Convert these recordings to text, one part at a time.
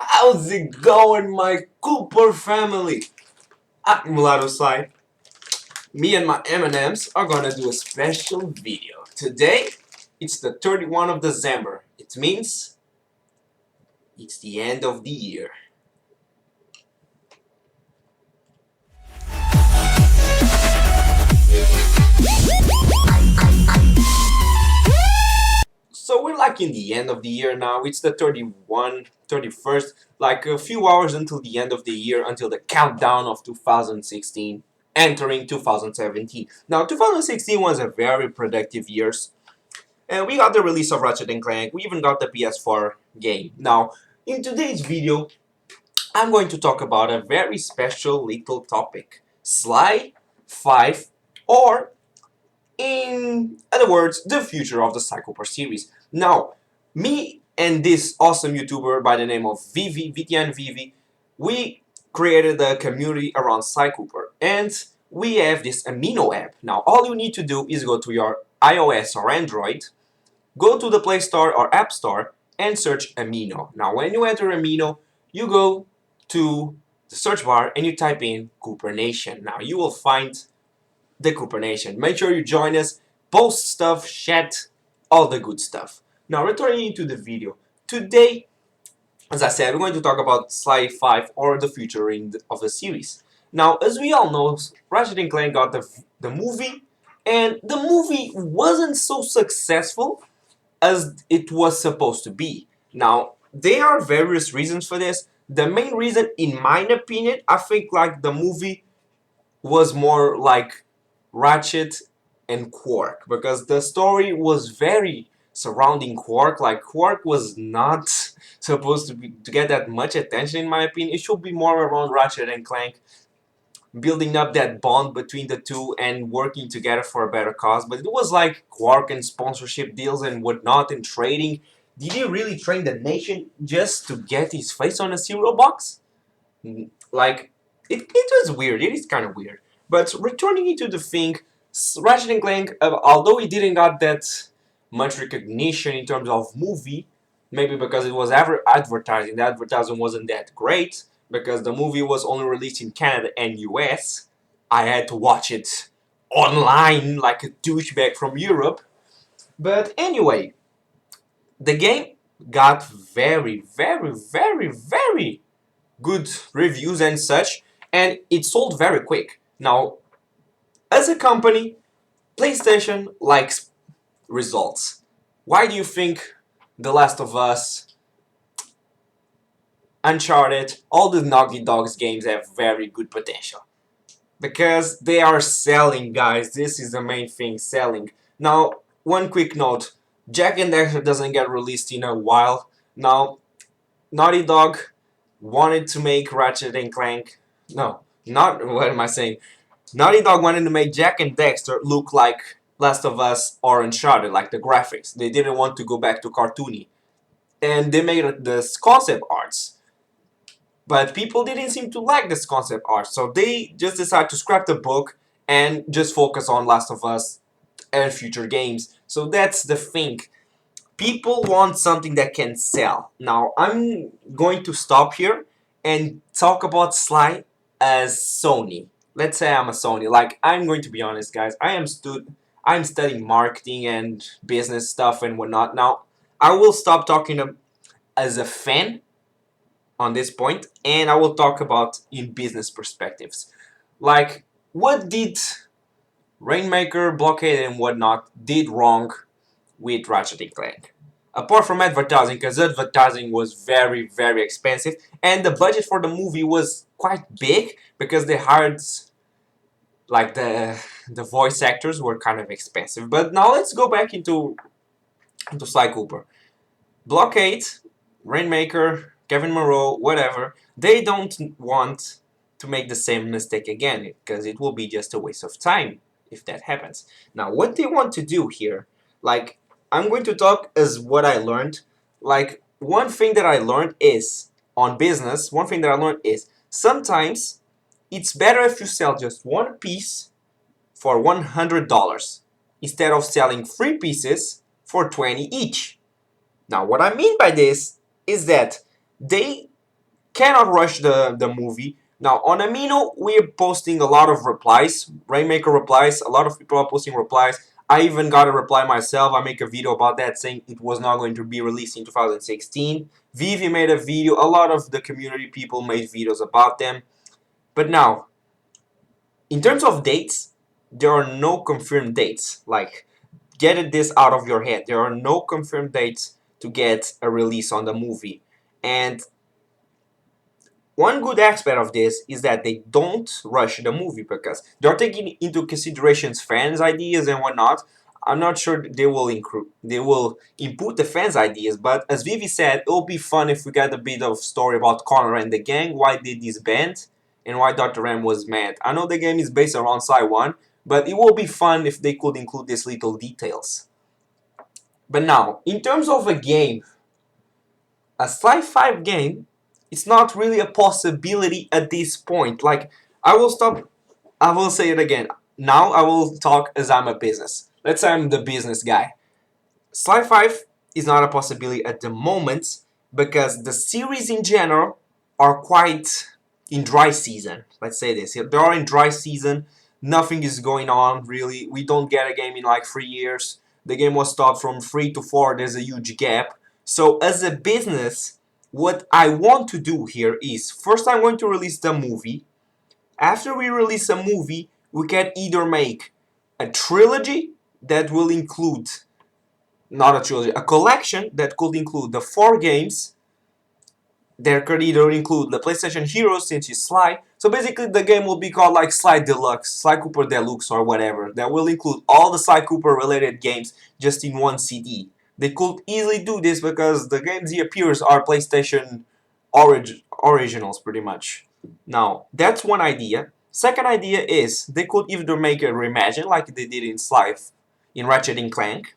How's it going, my Cooper family? I'm mulatosly. Me and my M&Ms are gonna do a special video. Today, it's the 31st of December. It means it's the end of the year. So we're like in the end of the year now. It's the 31st, like a few hours until the end of the year, until the countdown of 2016, entering 2017. Now, 2016 was a very productive year, and we got the release of Ratchet Clank. We even got the PS4 game. Now, in today's video, I'm going to talk about a very special little topic. SLY 5, or in other words, the future of the SLY COOPER series. Now, me and this awesome YouTuber by the name of Vivi, we created a community around SLY COOPER, and we have this Amino app. Now, all you need to do is go to your iOS or Android, go to the Play Store or App Store, and search Amino. Now, when you enter Amino, you go to the search bar and you type in Cooper Nation. Now, you will find the Cooper Nation. Make sure you join us, post stuff, chat, all the good stuff. Now, returning into the video. Today, as I said, we're going to talk about SLY 5, or the future of the series. Now, as we all know, Ratchet Clank got the movie, and the movie wasn't so successful as it was supposed to be. Now, there are various reasons for this. The main reason, in my opinion, I think like the movie was more like Ratchet and Quark, because the story was very surrounding Quark. Like, Quark was not supposed to get that much attention, in my opinion. It should be more around Ratchet and Clank, building up that bond between the two and working together for a better cause. But it was like Quark and sponsorship deals and whatnot and trading. Did he really train the nation just to get his face on a cereal box? Like, it was weird. It is kind of weird. But returning into the thing, Ratchet Clank, although it didn't got that much recognition in terms of movie, maybe because it was advertising, the advertising wasn't that great, because the movie was only released in Canada and US. I had to watch it online like a douchebag from Europe. But anyway, the game got very, very, very, very good reviews and such, and it sold very quick. Now, as a company, PlayStation likes results. Why do you think The Last of Us, Uncharted, all the Naughty Dog's games have very good potential? Because they are selling, guys. This is the main thing, selling. Now, one quick note. Jak and Daxter doesn't get released in a while. Now, Naughty Dog wanted to make Ratchet and Clank. No, not, what am I saying? Naughty Dog wanted to make Jak and Daxter look like Last of Us or Uncharted, like the graphics. They didn't want to go back to cartoony. And they made this concept arts. But people didn't seem to like this concept art, so they just decided to scrap the book and just focus on Last of Us and future games. So that's the thing. People want something that can sell. Now, I'm going to stop here and talk about SLY as Sony. Let's say I'm a Sony. Like, I'm going to be honest, guys. I'm studying marketing and business stuff and whatnot. Now, I will stop talking as a fan on this point, and I will talk about in business perspectives. Like, what did Rainmaker, Blockade, and whatnot did wrong with Ratchet Clank? Apart from advertising, because advertising was very, very expensive, and the budget for the movie was quite big, because they hired, like, the voice actors were kind of expensive. But now let's go back into SLY COOPER. Blockade, Rainmaker, Kevin Moreau, whatever, they don't want to make the same mistake again, because it will be just a waste of time if that happens. Now, what they want to do here, like, I'm going to talk as what I learned. Like, one thing that I learned is, on business, one thing that I learned is, sometimes it's better if you sell just one piece for $100 instead of selling 3 pieces for $20 each. Now, what I mean by this is that they cannot rush the movie. Now on Amino, we're posting a lot of replies, Rainmaker replies. A lot of people are posting replies. I even got a reply myself. I make a video about that saying it was not going to be released in 2016. Vivi made a video. A lot of the community people made videos about them. But now, in terms of dates, there are no confirmed dates. Like, get this out of your head. There are no confirmed dates to get a release on the movie. And one good aspect of this is that they don't rush the movie because they're taking into considerations fans' ideas and whatnot. I'm not sure they will input the fans' ideas, but as Vivi said, it'll be fun if we get a bit of story about Connor and the gang, why they disband, and why Dr. M was mad. I know the game is based around Sci 1, but it will be fun if they could include these little details. But now, in terms of a game, a SLY 5 game, it's not really a possibility at this point. Like, I will say it again. Now I will talk as I'm a business. Let's say I'm the business guy. SLY 5 is not a possibility at the moment because the series in general are quite in dry season. Let's say this. They are in dry season. Nothing is going on really. We don't get a game in like 3 years. The game was stopped from 3 to 4. There's a huge gap. So as a business, what I want to do here is first I'm going to release the movie. After we release a movie, we can either make a trilogy that will include, not a trilogy, a collection that could include the 4 games. There could either include the PlayStation Heroes since it's SLY. So basically the game will be called like SLY Deluxe, SLY Cooper Deluxe or whatever. That will include all the SLY Cooper related games just in one CD. They could easily do this because the games he appears are PlayStation originals pretty much. Now, that's one idea. Second idea is they could either make a reimagine like they did in SLY in Ratchet Clank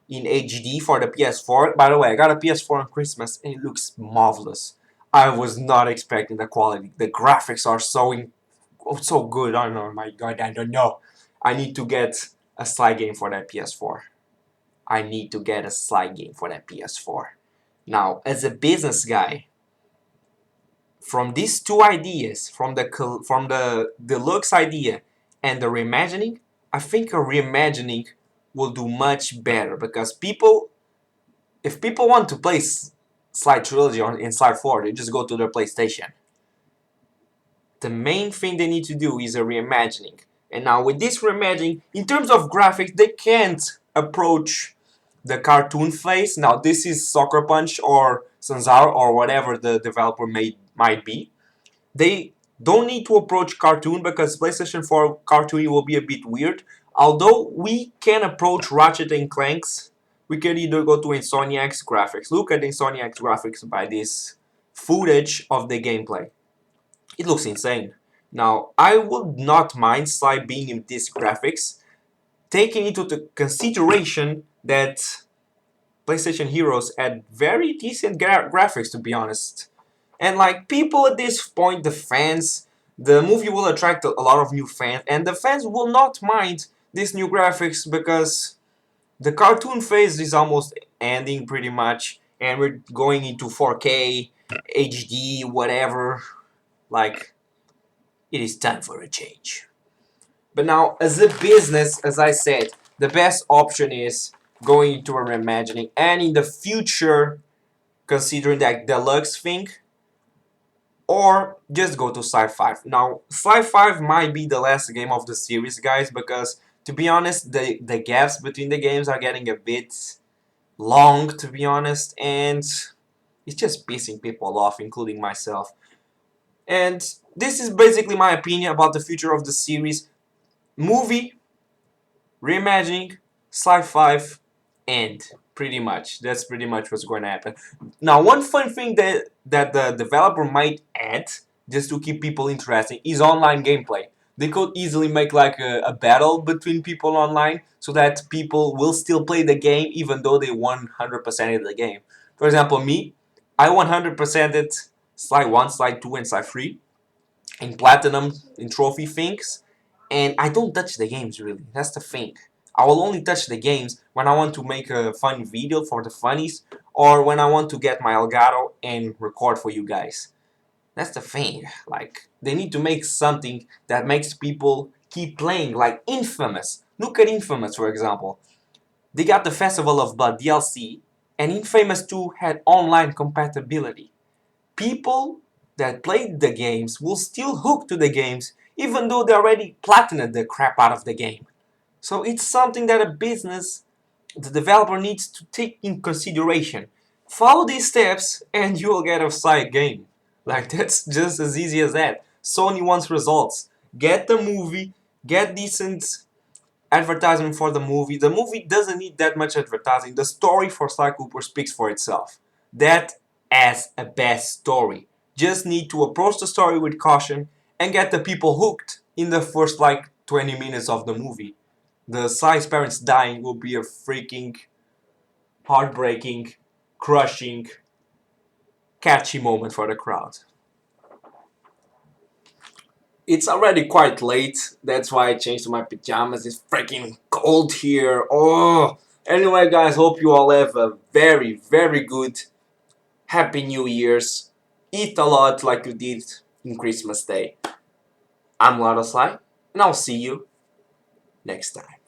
in HD for the PS4. By the way, I got a PS4 on Christmas and it looks marvelous. I was not expecting the quality. The graphics are so good. I don't know. My God, I don't know. I need to get a SLY game for that PS4. I need to get a SLY game for that PS4. Now, as a business guy, from these two ideas, from the deluxe idea and the reimagining, I think a reimagining will do much better because if people want to play SLY Trilogy in SLY 4, they just go to their PlayStation. The main thing they need to do is a reimagining. And now with this reimagining, in terms of graphics, they can't approach the cartoon phase. Now this is Soccer Punch or Sanzaro or whatever the developer might be. They don't need to approach cartoon because PlayStation 4 cartoon will be a bit weird. Although we can approach Ratchet and Clank's, we can either go to Insomniac's graphics. Look at Insomniac's graphics by this footage of the gameplay. It looks insane. Now, I would not mind SLY being in these graphics, taking into consideration that PlayStation Heroes had very decent graphics, to be honest. And like people at this point, the fans, the movie will attract a lot of new fans, and the fans will not mind these new graphics because the cartoon phase is almost ending pretty much, and we're going into 4K, HD, whatever. Like, it is time for a change. But now, as a business, as I said, the best option is going into a reimagining, and in the future, considering that deluxe thing, or just go to SLY 5. Now, SLY 5 might be the last game of the series, guys, because to be honest, the gaps between the games are getting a bit long, to be honest, and it's just pissing people off, including myself. And this is basically my opinion about the future of the series. Movie, reimagining, SLY 5, and pretty much. That's pretty much what's going to happen. Now, one fun thing that the developer might add, just to keep people interested, is online gameplay. They could easily make like a battle between people online so that people will still play the game even though they 100%ed the game. For example, me, I 100%ed SLY 1, SLY 2, and SLY 3 in platinum, in trophy things, and I don't touch the games really. That's the thing. I will only touch the games when I want to make a fun video for the funnies or when I want to get my Elgato and record for you guys. That's the thing. Like, they need to make something that makes people keep playing, like Infamous. Look at Infamous, for example. They got the Festival of Blood DLC, and Infamous 2 had online compatibility. People that played the games will still hook to the games, even though they already platinumed the crap out of the game. So it's something that a business, the developer, needs to take in consideration. Follow these steps and you will get a side game. Like, that's just as easy as that. Sony wants results. Get the movie, get decent advertisement for the movie. The movie doesn't need that much advertising. The story for SLY Cooper speaks for itself. That as a best story. Just need to approach the story with caution and get the people hooked in the first like 20 minutes of the movie. The SLY's parents dying will be a freaking heartbreaking, crushing, catchy moment for the crowd. It's already quite late, that's why I changed to my pajamas. It's freaking cold here. Oh! Anyway, guys, hope you all have a very, very good Happy New Year's. Eat a lot like you did in Christmas Day. I'm mulatosly, and I'll see you next time.